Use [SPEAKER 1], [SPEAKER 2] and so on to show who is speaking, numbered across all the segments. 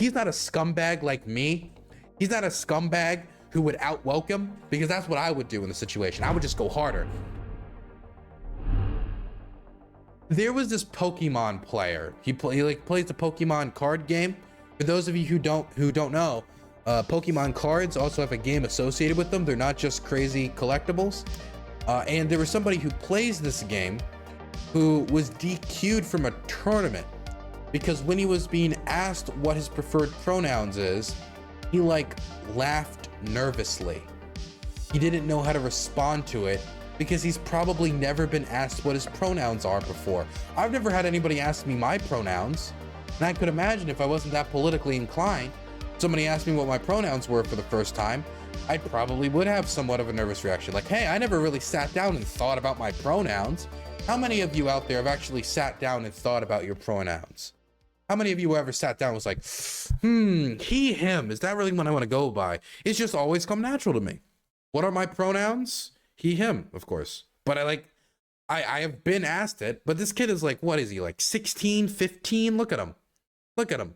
[SPEAKER 1] he's not a scumbag like me. He's not a scumbag who would out-welcome, because that's what I would do in the situation. I would just go harder. There was this Pokemon player. He plays the Pokemon card game. For those of you who don't know, Pokemon cards also have a game associated with them. They're not just crazy collectibles. And there was somebody who plays this game who was DQ'd from a tournament because when he was being asked what his preferred pronouns is, he like laughed nervously. He didn't know how to respond to it because he's probably never been asked what his pronouns are before. I've never had anybody ask me my pronouns, and I could imagine if I wasn't that politically inclined, somebody asked me what my pronouns were for the first time, I probably would have somewhat of a nervous reaction. Like, hey, I never really sat down and thought about my pronouns. How many of you out there have actually sat down and thought about your pronouns? How many of you ever sat down and was like, he, him, is that really what I want to go by? It's just always come natural to me. What are my pronouns? He, him, of course. But I have been asked it, but this kid is like, what is he, like 16, 15? Look at him. Look at him.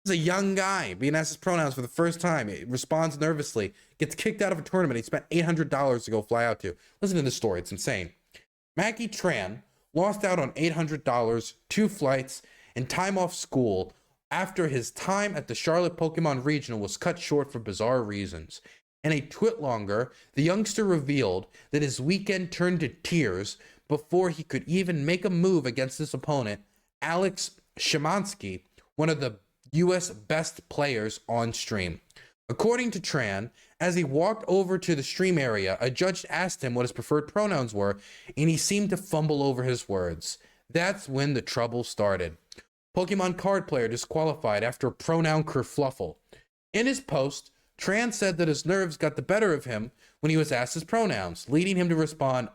[SPEAKER 1] He's a young guy being asked his pronouns for the first time. He responds nervously, gets kicked out of a tournament he spent $800 to go fly out to. Listen to this story, it's insane. Mackie Tran lost out on $800, 2 flights, and time off school after his time at the Charlotte Pokemon Regional was cut short for bizarre reasons. In a tweet longer, the youngster revealed that his weekend turned to tears before he could even make a move against his opponent, Alex Szymanski, one of the US best players on stream. According to Tran, as he walked over to the stream area, a judge asked him what his preferred pronouns were, and he seemed to fumble over his words. That's when the trouble started. Pokemon card player disqualified after a pronoun kerfuffle. In his post, Tran said that his nerves got the better of him when he was asked his pronouns, leading him to respond,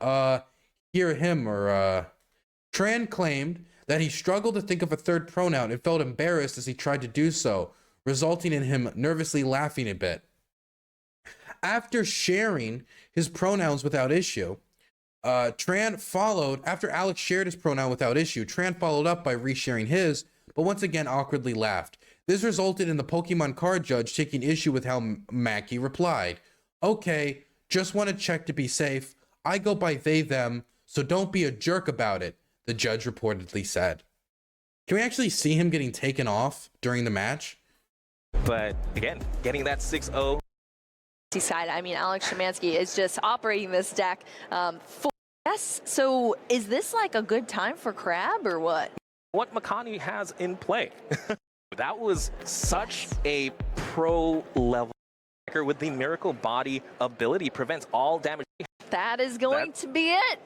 [SPEAKER 1] hear him, or Tran claimed that he struggled to think of a third pronoun and felt embarrassed as he tried to do so, resulting in him nervously laughing a bit. After sharing his pronouns without issue, after Alex shared his pronoun without issue, Tran followed up by resharing his, but once again awkwardly laughed. This resulted in the Pokemon card judge taking issue with how Mackie replied. Okay, just want to check to be safe. I go by they, them, so don't be a jerk about it, the judge reportedly said. Can we actually see him getting taken off during the match?
[SPEAKER 2] But again, getting that 6-0.
[SPEAKER 3] Side, I mean, Alex Szymanski is just operating this deck yes, so is this like a good time for Crab or what?
[SPEAKER 2] What Makani has in play. That was such a pro level with the Miracle Body ability, prevents all damage.
[SPEAKER 3] That is going to be it.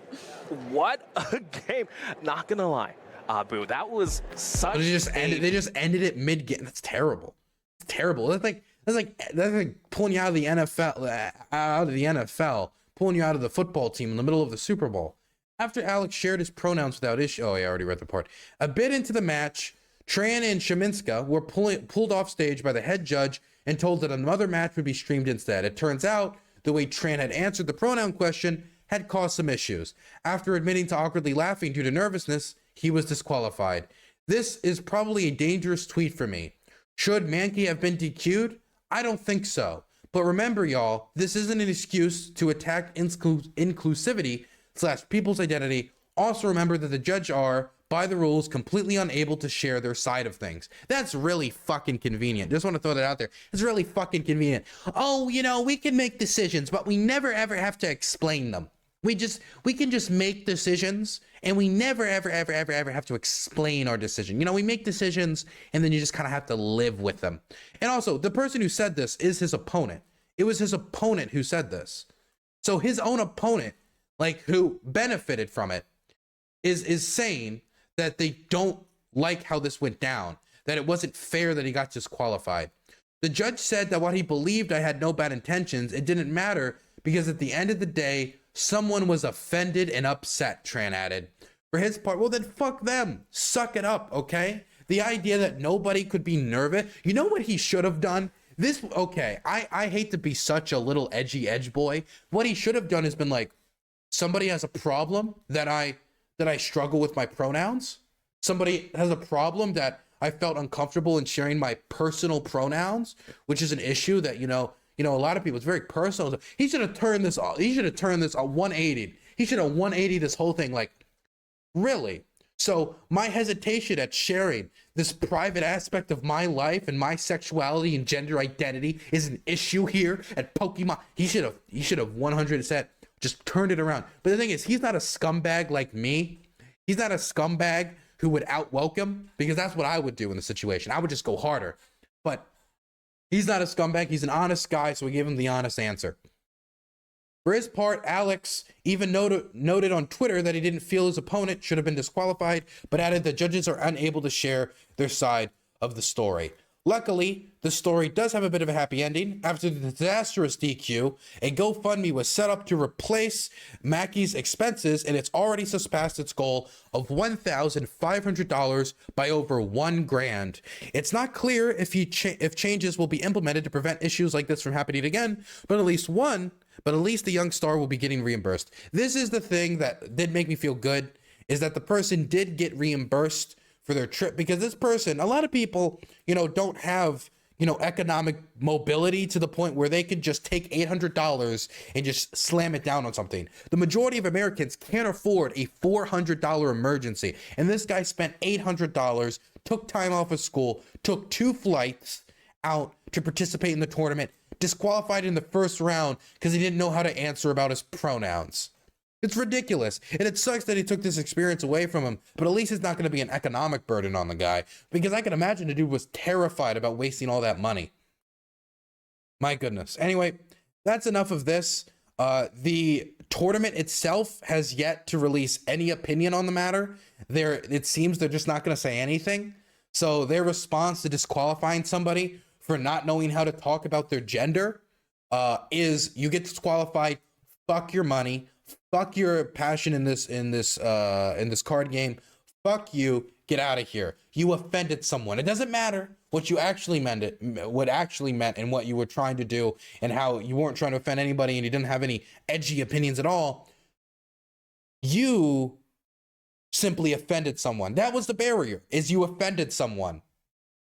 [SPEAKER 2] What a game. Not gonna lie. Boo, that was such
[SPEAKER 1] they just ended it mid-game. That's terrible. It's terrible. That's like pulling you out of the NFL, pulling you out of the football team in the middle of the Super Bowl. After Alex shared his pronouns without issue, I already read the part. A bit into the match, Tran and Szymanski were pulled off stage by the head judge and told that another match would be streamed instead. It turns out the way Tran had answered the pronoun question had caused some issues. After admitting to awkwardly laughing due to nervousness, he was disqualified. This is probably a dangerous tweet for me. Should Mankey have been DQ'd? I don't think so. But remember, y'all, this isn't an excuse to attack inclusivity / people's identity. Also remember that the judge are, by the rules, completely unable to share their side of things. That's really fucking convenient. Just want to throw that out there. It's really fucking convenient. Oh, you know, we can make decisions, but we never ever have to explain them. We can just make decisions and we never ever have to explain our decision. You know, we make decisions and then you just kind of have to live with them. And also, the person who said this is his opponent. It was his opponent who said this. So his own opponent, like, who benefited from it, is saying that they don't like how this went down, that it wasn't fair that he got disqualified. The judge said that while he believed I had no bad intentions, it didn't matter because at the end of the day, someone was offended and upset, Tran added. For his part, well then fuck them. Suck it up, okay? The idea that nobody could be nervous. You know what he should have done? I hate to be such a little edge boy. What he should have done is been like, somebody has a problem that I struggle with my pronouns. Somebody has a problem that I felt uncomfortable in sharing my personal pronouns, which is an issue that, a lot of people, it's very personal. He should have turned this off. He should have turned this 180. He should have 180 this whole thing. Like, really? So my hesitation at sharing this private aspect of my life and my sexuality and gender identity is an issue here at Pokemon. He should have 100% just turned it around. But the thing is, he's not a scumbag like me. He's not a scumbag who would out-welcome, because that's what I would do in the situation. I would just go harder. But he's not a scumbag. He's an honest guy, so we gave him the honest answer. For his part, Alex even noted on Twitter that he didn't feel his opponent should have been disqualified, but added that judges are unable to share their side of the story. Luckily, the story does have a bit of a happy ending. After the disastrous DQ, a GoFundMe was set up to replace Mackey's expenses, and it's already surpassed its goal of $1,500 by over $1,000. It's not clear if changes will be implemented to prevent issues like this from happening again, but at least the young star will be getting reimbursed. This is the thing that did make me feel good, is that the person did get reimbursed for their trip, because this person, a lot of people, don't have, economic mobility to the point where they can just take $800 and just slam it down on something. The majority of Americans can't afford a $400 emergency. And this guy spent $800, took time off of school, took 2 flights out to participate in the tournament, disqualified in the first round because he didn't know how to answer about his pronouns. It's ridiculous. And it sucks that he took this experience away from him, but at least it's not going to be an economic burden on the guy, because I can imagine the dude was terrified about wasting all that money. My goodness. Anyway, that's enough of this. The tournament itself has yet to release any opinion on the matter. It seems they're just not going to say anything. So their response to disqualifying somebody for not knowing how to talk about their gender is, you get disqualified, fuck your money, fuck your passion in this card game, fuck you, get out of here. You offended someone. It doesn't matter what you actually meant, and what you were trying to do, and how you weren't trying to offend anybody and you didn't have any edgy opinions at all. You simply offended someone. That was the barrier, is you offended someone.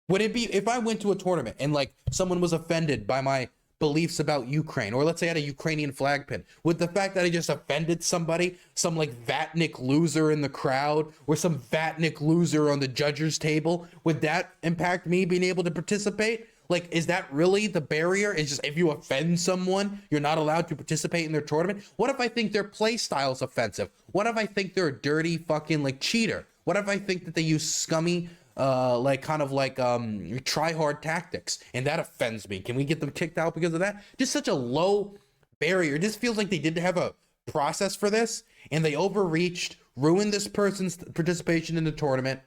[SPEAKER 1] Would it be, if I went to a tournament and like someone was offended by my beliefs about Ukraine, or let's say I had a Ukrainian flag pin, would the fact that I just offended somebody, some like Vatnik loser in the crowd, or some Vatnik loser on the judges table, would that impact me being able to participate? Like, is that really the barrier? It's just, if you offend someone, you're not allowed to participate in their tournament? What if I think their play style is offensive? What if I think they're a dirty fucking like cheater? What if I think that they use scummy try hard tactics, and that offends me? Can we get them kicked out because of that? Just such a low barrier. It just feels like they didn't have a process for this, and they overreached, ruined this person's participation in the tournament,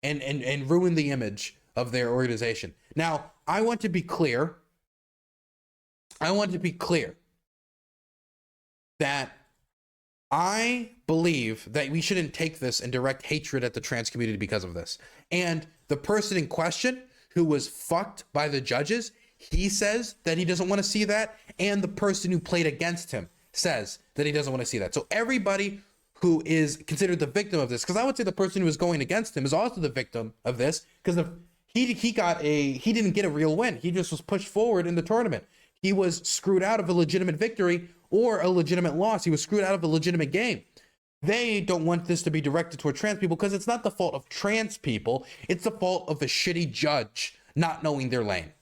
[SPEAKER 1] and ruined the image of their organization. Now, I want to be clear that I believe that we shouldn't take this in direct hatred at the trans community because of this. And the person in question who was fucked by the judges, he says that he doesn't want to see that. And the person who played against him says that he doesn't want to see that. So everybody who is considered the victim of this, because I would say the person who was going against him is also the victim of this, because he didn't get a real win. He just was pushed forward in the tournament. He was screwed out of a legitimate victory or a legitimate loss. He was screwed out of a legitimate game. They don't want this to be directed toward trans people, because it's not the fault of trans people. It's the fault of the shitty judge not knowing their lane.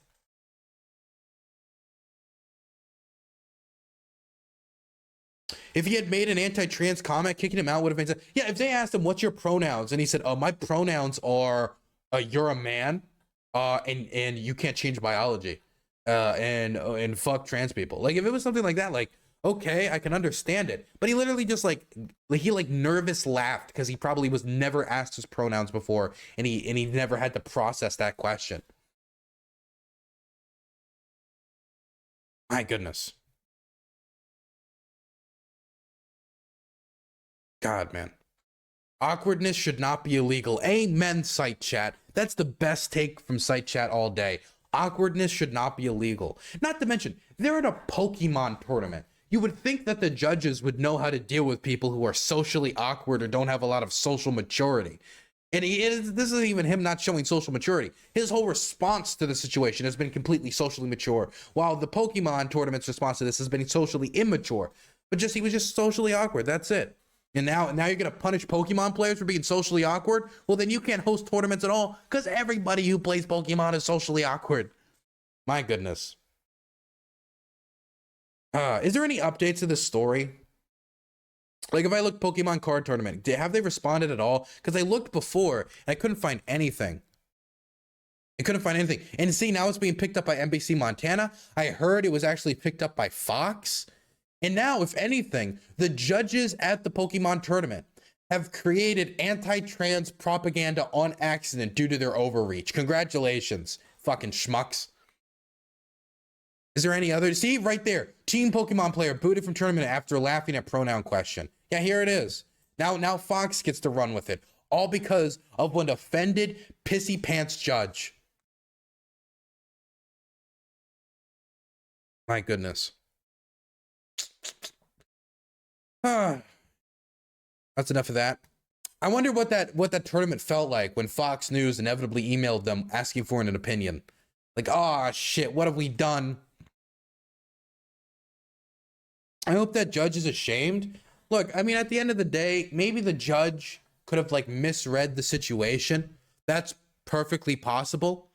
[SPEAKER 1] If he had made an anti-trans comment, kicking him out would have been, yeah, if they asked him, what's your pronouns? And he said, oh, my pronouns are, you're a man, and you can't change biology, and fuck trans people. Like, if it was something like that, like, okay, I can understand it. But he literally just he nervous laughed because he probably was never asked his pronouns before, and he never had to process that question. My goodness. God, man. Awkwardness should not be illegal. Amen, site chat. That's the best take from site chat all day. Awkwardness should not be illegal. Not to mention, they're in a Pokemon tournament. You would think that the judges would know how to deal with people who are socially awkward or don't have a lot of social maturity. And this isn't even him not showing social maturity. His whole response to the situation has been completely socially mature, while the Pokemon tournament's response to this has been socially immature. But he was just socially awkward. That's it. And now you're gonna punish Pokemon players for being socially awkward? Well, then you can't host tournaments at all, because everybody who plays Pokemon is socially awkward. My goodness. Is there any updates to this story? Like, if I look Pokemon card tournament, have they responded at all? Because I looked before and I couldn't find anything. And see, now it's being picked up by NBC Montana. I heard it was actually picked up by Fox. And now, if anything, the judges at the Pokemon tournament have created anti-trans propaganda on accident due to their overreach. Congratulations, fucking schmucks. Is there any other? See, right there. Team Pokemon player booted from tournament after laughing at pronoun question. Yeah, here it is. Now Fox gets to run with it. All because of one offended, pissy pants judge. My goodness. That's enough of that. I wonder what that tournament felt like when Fox News inevitably emailed them asking for an opinion. Like, oh shit, what have we done? I hope that judge is ashamed. Look, I mean, at the end of the day, maybe the judge could have like misread the situation. That's perfectly possible.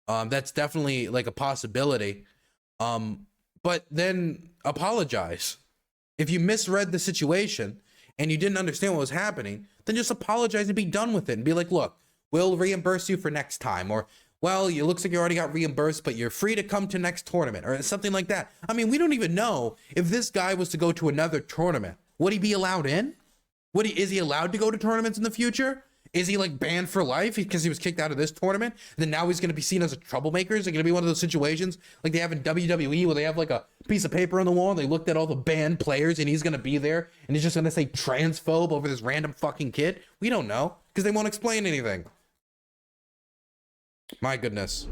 [SPEAKER 1] That's definitely like a possibility. But then apologize. If you misread the situation and you didn't understand what was happening, then just apologize and be done with it and be like, look, we'll reimburse you for next time. Or, well, it looks like you already got reimbursed, but you're free to come to next tournament or something like that. I mean, we don't even know if this guy was to go to another tournament. Would he be allowed in? Is he allowed to go to tournaments in the future? Is he like banned for life because he was kicked out of this tournament? Then now he's going to be seen as a troublemaker? Is it going to be one of those situations like they have in WWE where they have like a piece of paper on the wall and they looked at all the banned players and he's going to be there and he's just going to say transphobe over this random fucking kid? We don't know because they won't explain anything. My goodness.